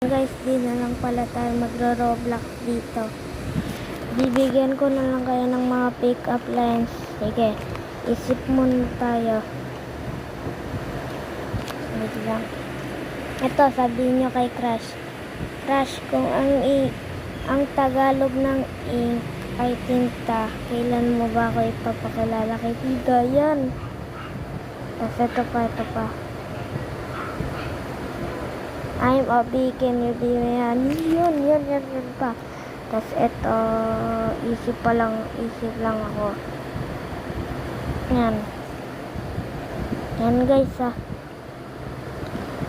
Guys, di na lang pala tayo magro-roblox dito. Bibigyan ko na lang kayo ng mga pick-up lines. Sige, isip muna tayo. Wait lang. Ito, sabihin nyo kay Crush. Crush, kung ang Tagalog ng ink ay tinta, kailan mo ba ako ipapakilala kay Tiga? Yan. Tapos ito pa. I'm a beacon, you be yan. Yun pa. Tapos ito, isip lang ako. Yan guys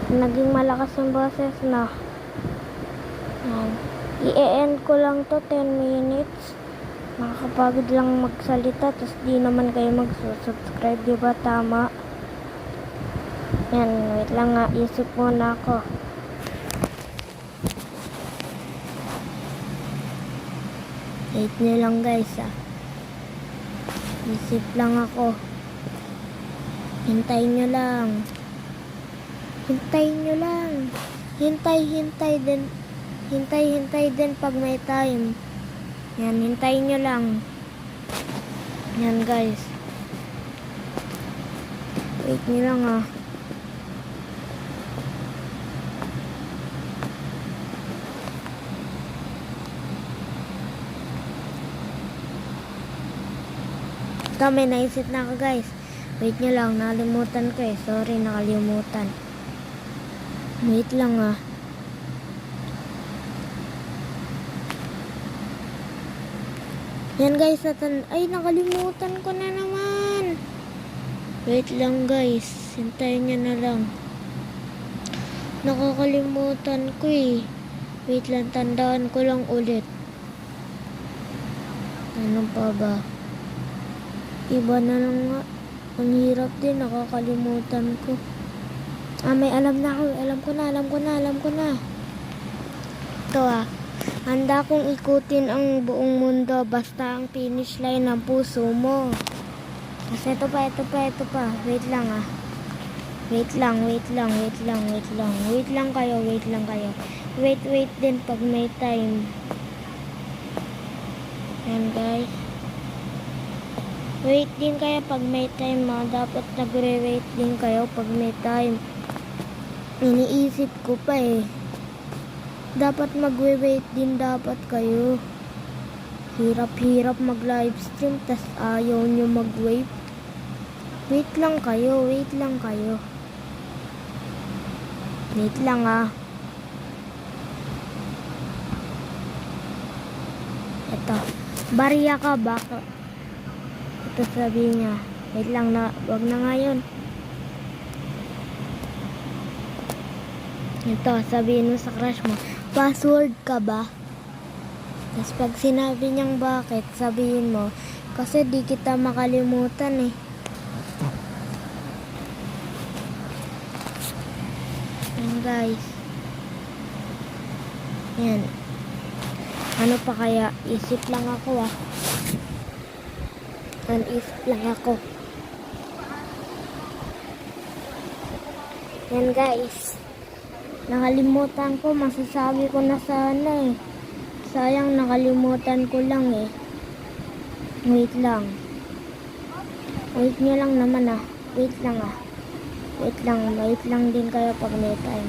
naging malakas yung boses na. Yan. I-end ko lang to 10 minutes. Nakakapagod lang magsalita, tapos di naman kayo magsusubscribe, diba? Tama. Yan, wait lang nga, isip muna ako. Wait nyo lang guys isip lang ako. Hintayin nyo lang. Hintay din pag may time. Yan, hintayin nyo lang. Yan guys, wait nyo lang Ito, may naisip na ako guys. Wait nyo lang, nakalimutan ko sorry, nakalimutan. Wait lang Yan guys, ay nakalimutan ko na naman. Wait lang guys, hintayin nyo na lang. Nakakalimutan ko Wait lang, tandaan ko lang ulit. Ano pa ba? Iba na lang nga. Ang hirap din, nakakalimutan ko. May alam na ako. Alam ko na. Ito handa kong ikutin ang buong mundo basta ang finish line ng puso mo. Kasi ito pa. Wait lang Wait lang kayo. Wait din pag may time. Yan guys. Wait din kayo pag may time Dapat nagre-wait din kayo pag may time. Iniisip ko pa Dapat mag-wait din dapat kayo. Hirap mag-livestream tas ayaw nyo mag-wait. Wait lang kayo. Wait lang Ito. Barya ka ba? Ito sabihin niya. Wait lang wag na ngayon. Ito, sabihin mo sa crush mo, password ka ba? Tapos pag sinabi niyang bakit, sabihin mo, kasi di kita makalimutan Yan guys. Yan. Ano pa kaya? Isip lang ako Yan guys. Nakalimutan ko, masasabi ko na sana Sayang nakalimutan ko lang Wait lang. Wait nyo lang naman Wait lang din kayo pag may time.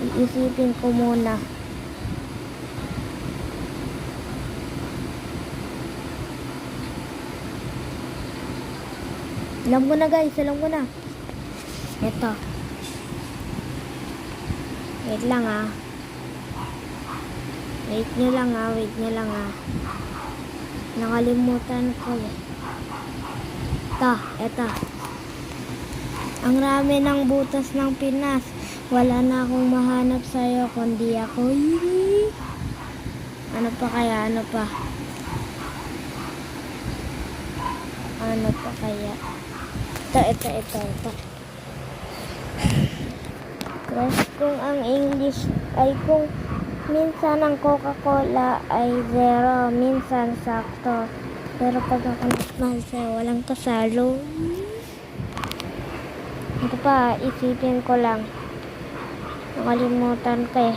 Iisipin ko muna. Alam ko na guys, Ito. Wait lang Wait nyo lang Nakalimutan ko Ito. Ang rami ng butas ng Pinas. Wala na akong mahanap sa'yo kundi ako. Ano pa kaya? Ito. Crush, kung ang English ay kung minsan ang Coca-Cola ay 0, minsan sakto. Pero pag ako nagmahal sa'yo, walang kasalo. Ito pa, isipin ko lang. Nakalimutan ko eh.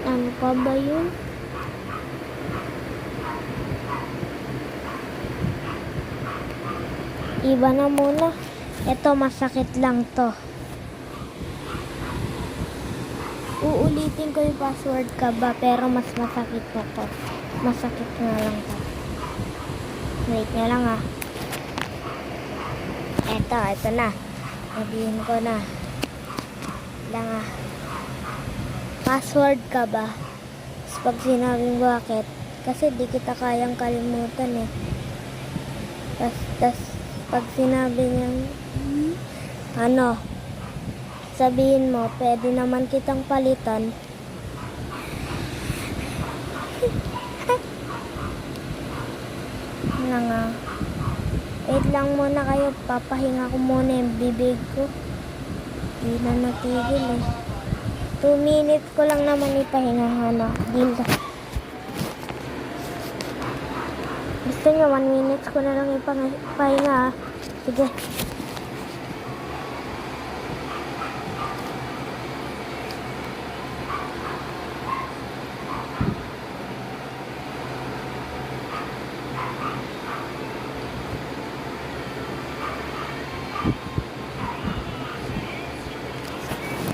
Ano pa ba yun? Iba na muna. Ito, masakit lang to. Uulitin ko yung password ka ba, pero mas masakit na to. Masakit nga lang to. Wait nga lang ah. Ito na. Sabihin ko na. Lang ah. Password ka ba? Tapos pag sinabing bakit, kasi di kita kayang kalimutan eh. Tas pag sinabi niyang ano, sabihin mo, pwede naman kitang palitan. Ano nga. Wait lang muna kayo, papahinga ko muna yung bibig ko. Di na natigil eh. 2 minutes ko lang naman ipahinga, ano. Gusto nyo, 1 minutes ko na lang ipahinga. Sige.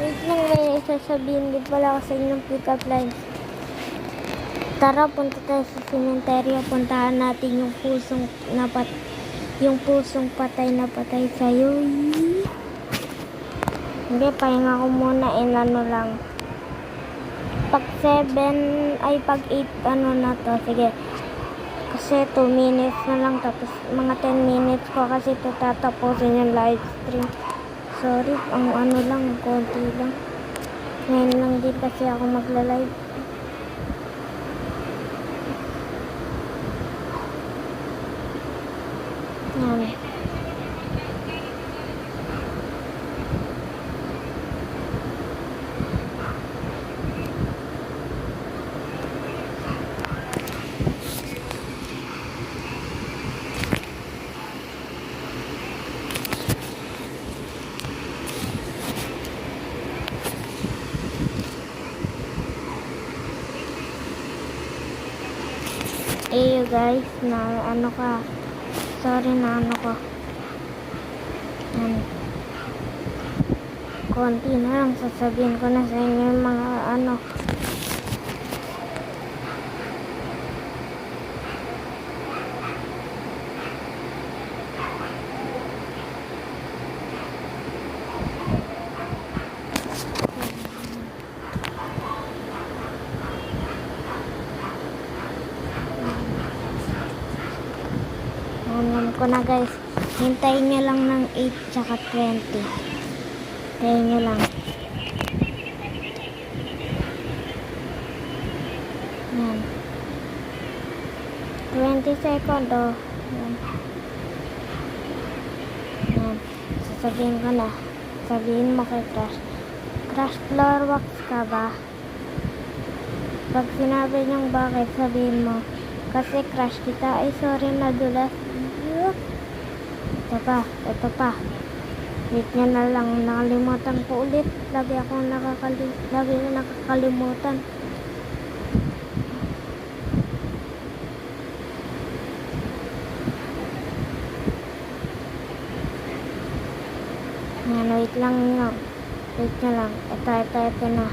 Wait lang, may sasabihin din pala ako sa inyong pick-up lines. Tara, punta tayo sa sementeryo. Puntahan natin yung pusong patay na patay sa'yo. Hindi, pahinga ko muna. Ano lang. Pag 7, ay pag 8, ano na to. Sige. Kasi 2 minutes na lang. Tapos mga 10 minutes ko kasi ito tatapusin yung live stream. Sorry, ang ano lang, konti lang. Ngayon lang din kasi ako magla-live. Yan. You guys, na ano ka, sorry na ano ko. Yan. Konti na lang, sasabihin ko na sa inyo yung mga ano. Alam ko na guys, hintayin nyo lang ng 8 tsaka 20. Hintayin nyo lang. Yan. 20 second oh. Yan. Yan. Sasabihin ko na. Sabihin mo kay Crush. Crush, floor wax ka ba? Pag sinabi niyang bakit, sabihin mo, kasi crush kita. Ay, sorry, nadulas. Ito pa. Wait nyo na lang, nakalimutan ko ulit. Lagi na nakakalimutan. Yan, wait lang nyo. Wait nyo lang. Ito na.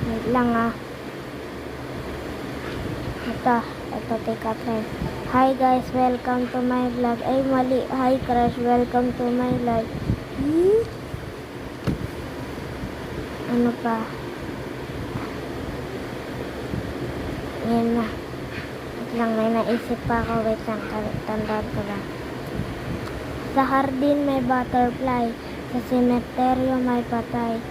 Wait lang ah. Ito, take up time. Hi guys, welcome to my vlog. Ay, mali. Hi Crush, welcome to my vlog. Ano pa? Yan na. Wait lang, may naisip pa ako. Wait lang, tandaan ko lang. Sa hardin may butterfly. Sa sementeryo may patay.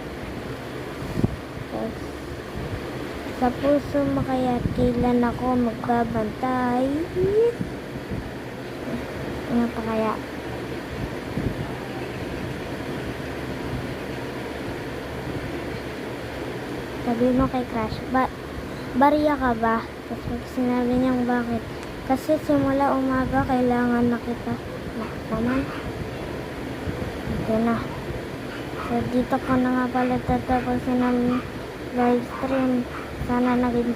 Sa puso mo kaya kailan ako magbabantay. Ano pa kaya? Sabi mo kay Crush, bariya ka ba? Tapos sinabi niyang bakit? Kasi simula umaga kailangan na kita. Naman. Yun na. So, dito ko na nga pala tatapusin ang live stream. Sana naging